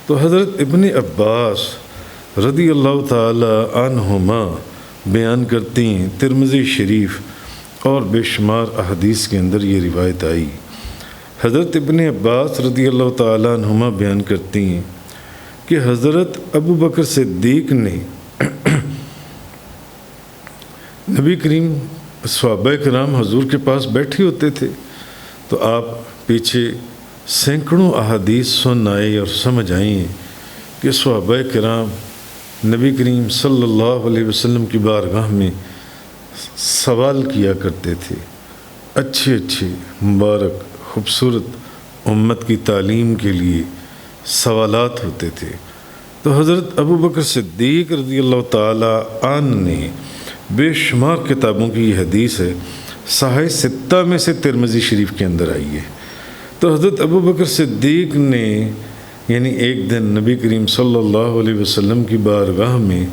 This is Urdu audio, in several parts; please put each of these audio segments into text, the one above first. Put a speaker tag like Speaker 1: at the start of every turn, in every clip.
Speaker 1: تو حضرت ابن عباس رضی اللہ تعالی عنہما بیان کرتی ہیں، ترمذی شریف اور بے شمار احادیث کے اندر یہ روایت آئی۔ حضرت ابن عباس رضی اللہ تعالی عنہما بیان کرتی ہیں کہ حضرت ابو بکر صدیق نے نبی کریم صحابہ کرام حضور کے پاس بیٹھے ہوتے تھے تو آپ پیچھے سینکڑوں احادیث سن آئے اور سمجھ آئیں کہ صحابہ کرام نبی کریم صلی اللہ علیہ وسلم کی بارگاہ میں سوال کیا کرتے تھے، اچھے مبارک خوبصورت امت کی تعلیم کے لیے سوالات ہوتے تھے۔ تو حضرت ابو بکر صدیق رضی اللہ تعالی عنہ نے بے شمار کتابوں کی یہ حدیث ہے، صحیح ستہ میں سے ترمذی شریف کے اندر آئی ہے۔ تو حضرت ابو بکر صدیق نے یعنی ایک دن نبی کریم صلی اللہ علیہ وسلم کی بارگاہ میں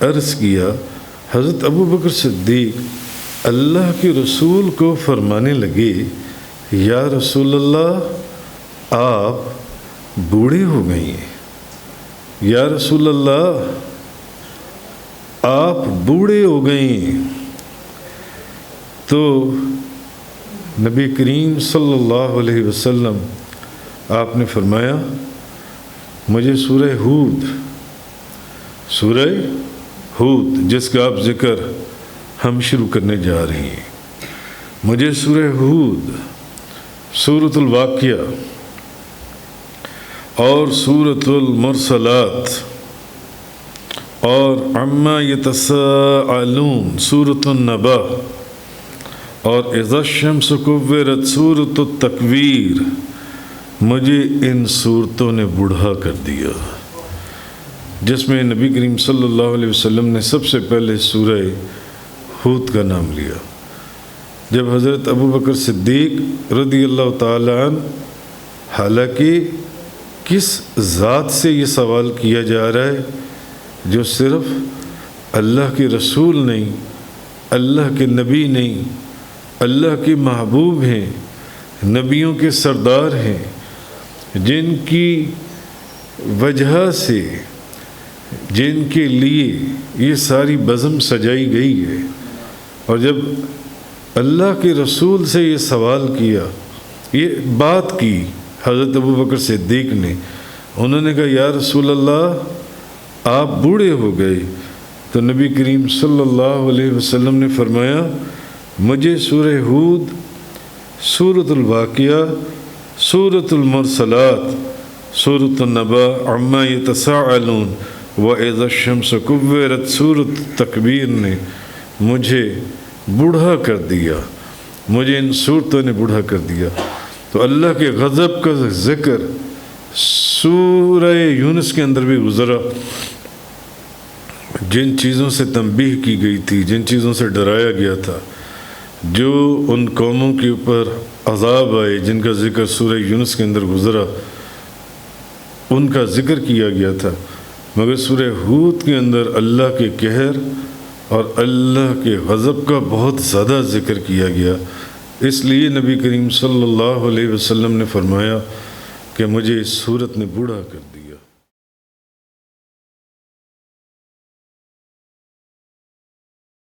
Speaker 1: عرض کیا، حضرت ابو بکر صدیق اللہ کے رسول کو فرمانے لگے، یا رسول اللہ آپ بوڑھے ہو گئے ہیں، یا رسول اللہ آپ بوڑھے ہو گئے ہیں۔ تو نبی کریم صلی اللہ علیہ وسلم آپ نے فرمایا، مجھے سورہ ہود جس کا آپ ذکر ہم شروع کرنے جا رہے ہیں، مجھے سورہ ہود، سورۃ الواقعہ اور سورۃ المرسلات اور عما یتساءلون سورۃ النبا اور اذا الشمس کورت سورۃ التکویر، مجھے ان صورتوں نے بوڑھا کر دیا، جس میں نبی کریم صلی اللہ علیہ وسلم نے سب سے پہلے سورہ ہود کا نام لیا۔ جب حضرت ابو بکر صدیق رضی اللہ تعالی عنہ، حالانکہ کس ذات سے یہ سوال کیا جا رہا ہے جو صرف اللہ کے رسول نہیں، اللہ کے نبی نہیں، اللہ کے محبوب ہیں، نبیوں کے سردار ہیں، جن کی وجہ سے جن کے لیے یہ ساری بزم سجائی گئی ہے، اور جب اللہ کے رسول سے یہ سوال کیا، یہ بات کی حضرت ابو بکر صدیق نے، انہوں نے کہا یا رسول اللہ آپ بوڑھے ہو گئے، تو نبی کریم صلی اللہ علیہ وسلم نے فرمایا، مجھے سورہ ہود، سورۃ الواقعہ، سورۃ المرسلات، سورۃ النبا، عما یتساءلون وَإِذَا الشَّمْسُ كُوِّرَتْ سورۃ تکویر نے مجھے بوڑھا کر دیا، مجھے ان صورتوں نے بوڑھا کر دیا۔ تو اللہ کے غضب کا ذکر سورہ یونس کے اندر بھی گزرا، جن چیزوں سے تنبیہ کی گئی تھی، جن چیزوں سے ڈرایا گیا تھا، جو ان قوموں کے اوپر عذاب آئے، جن کا ذکر سورہ یونس کے اندر گزرا، ان کا ذکر کیا گیا تھا، مگر سورہ ہود کے اندر اللہ کے قہر اور اللہ کے غضب کا بہت زیادہ ذکر کیا گیا۔ اس لیے نبی کریم صلی اللہ علیہ وسلم نے فرمایا کہ مجھے اس صورت نے بوڑھا کر دیا۔